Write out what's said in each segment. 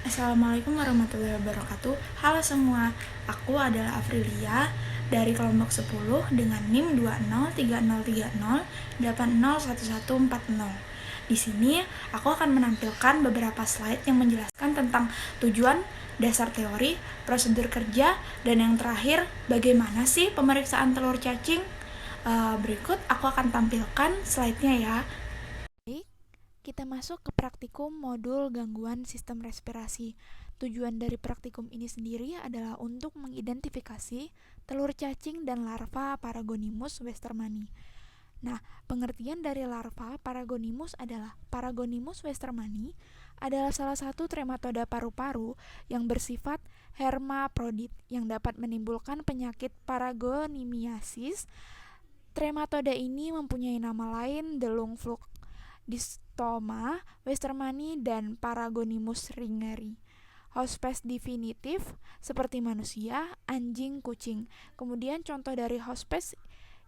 Assalamualaikum warahmatullahi wabarakatuh. Halo semua, aku adalah Afrilia dari kelompok 10 dengan NIM 203030801140. Di sini aku akan menampilkan beberapa slide yang menjelaskan tentang tujuan, dasar teori, prosedur kerja, dan yang terakhir, bagaimana sih pemeriksaan telur cacing. Berikut aku akan tampilkan slide-nya ya. Kita masuk ke praktikum modul gangguan sistem respirasi. Tujuan dari praktikum ini sendiri adalah untuk mengidentifikasi telur cacing dan larva Paragonimus westermani. Nah, pengertian dari larva Paragonimus adalah Paragonimus westermani adalah salah satu trematoda paru-paru yang bersifat hermaprodit yang dapat menimbulkan penyakit paragonimiasis. Trematoda ini mempunyai nama lain Delungflux Dystoma westermani dan Paragonimus ringeri. Hospes definitif seperti manusia, anjing, kucing. Kemudian contoh dari hospes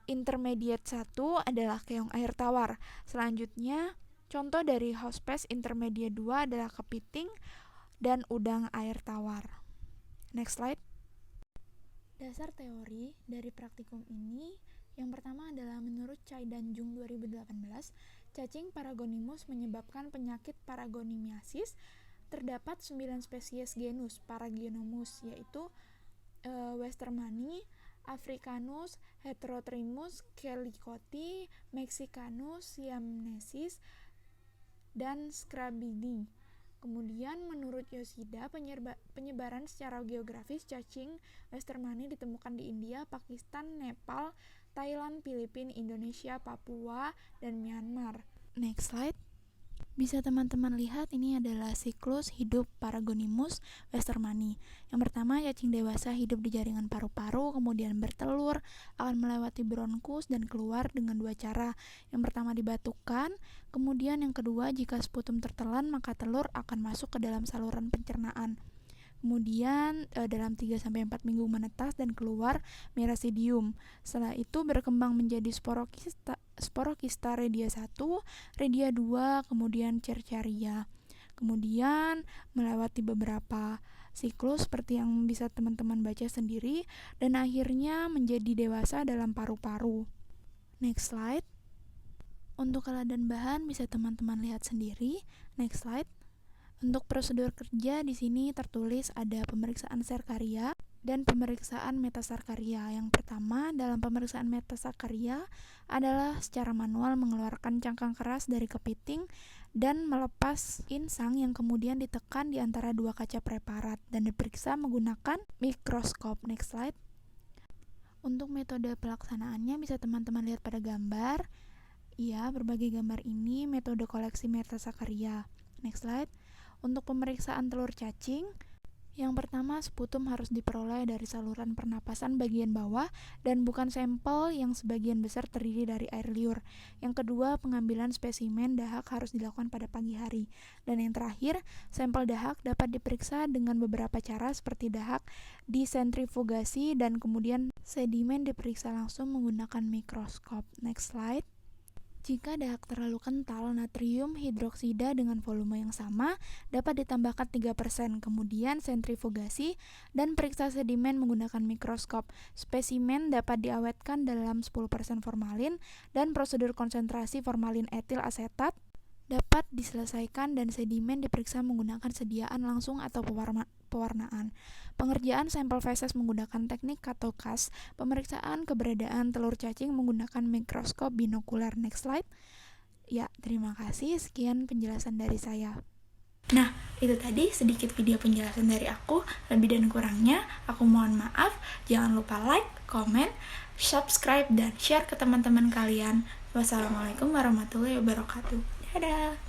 intermediate 1 adalah keong air tawar. Selanjutnya, contoh dari hospes intermediate 2 adalah kepiting dan udang air tawar. Next slide. Dasar teori dari praktikum ini yang pertama adalah menurut Chai dan Jung 2018, cacing Paragonimus menyebabkan penyakit paragonimiasis. Terdapat 9 spesies genus Paragionomus, yaitu Westermani, Africanus, Heterotrimus, Calicothi, Mexicanus, Siamnesis, dan Scrabidi. Kemudian menurut Yoshida, penyebaran secara geografis cacing westermani ditemukan di India, Pakistan, Nepal, Thailand, Filipina, Indonesia, Papua, dan Myanmar. Next slide. Bisa teman-teman lihat ini adalah siklus hidup Paragonimus westermani. Yang pertama, cacing dewasa hidup di jaringan paru-paru, kemudian bertelur, akan melewati bronkus dan keluar dengan dua cara. Yang pertama dibatukan, kemudian yang kedua jika sputum tertelan maka telur akan masuk ke dalam saluran pencernaan. Kemudian dalam 3-4 minggu menetas dan keluar merasidium. Setelah itu berkembang menjadi sporokista redia 1, redia 2, kemudian cercaria. Kemudian melewati beberapa siklus seperti yang bisa teman-teman baca sendiri dan akhirnya menjadi dewasa dalam paru-paru. Next slide. Untuk alat dan bahan bisa teman-teman lihat sendiri. Next slide. Untuk prosedur kerja di sini tertulis ada pemeriksaan serkaria dan pemeriksaan metasarkaria. Yang pertama, dalam pemeriksaan metasarkaria adalah secara manual mengeluarkan cangkang keras dari kepiting dan melepas insang yang kemudian ditekan di antara dua kaca preparat dan diperiksa menggunakan mikroskop. Next slide. Untuk metode pelaksanaannya bisa teman-teman lihat pada gambar. Ya, berbagai gambar ini metode koleksi metasarkaria. Next slide. Untuk pemeriksaan telur cacing, yang pertama sputum harus diperoleh dari saluran pernapasan bagian bawah dan bukan sampel yang sebagian besar terdiri dari air liur. Yang kedua, pengambilan spesimen dahak harus dilakukan pada pagi hari. Dan yang terakhir, sampel dahak dapat diperiksa dengan beberapa cara seperti dahak disentrifugasi dan kemudian sedimen diperiksa langsung menggunakan mikroskop. Next slide. Jika dahak terlalu kental, natrium hidroksida dengan volume yang sama dapat ditambahkan 3%, kemudian sentrifugasi dan periksa sedimen menggunakan mikroskop. Spesimen dapat diawetkan dalam 10% formalin dan prosedur konsentrasi formalin etil asetat dapat diselesaikan dan sedimen diperiksa menggunakan sediaan langsung atau pewarnaan. Pengerjaan sampel feses menggunakan teknik CATOCAS. Pemeriksaan keberadaan telur cacing menggunakan mikroskop binokuler. Next slide. Ya, terima kasih. Sekian penjelasan dari saya. Nah, itu tadi sedikit video penjelasan dari aku. Lebih dan kurangnya, aku mohon maaf. Jangan lupa like, komen, subscribe, dan share ke teman-teman kalian. Wassalamualaikum warahmatullahi wabarakatuh. Dadah!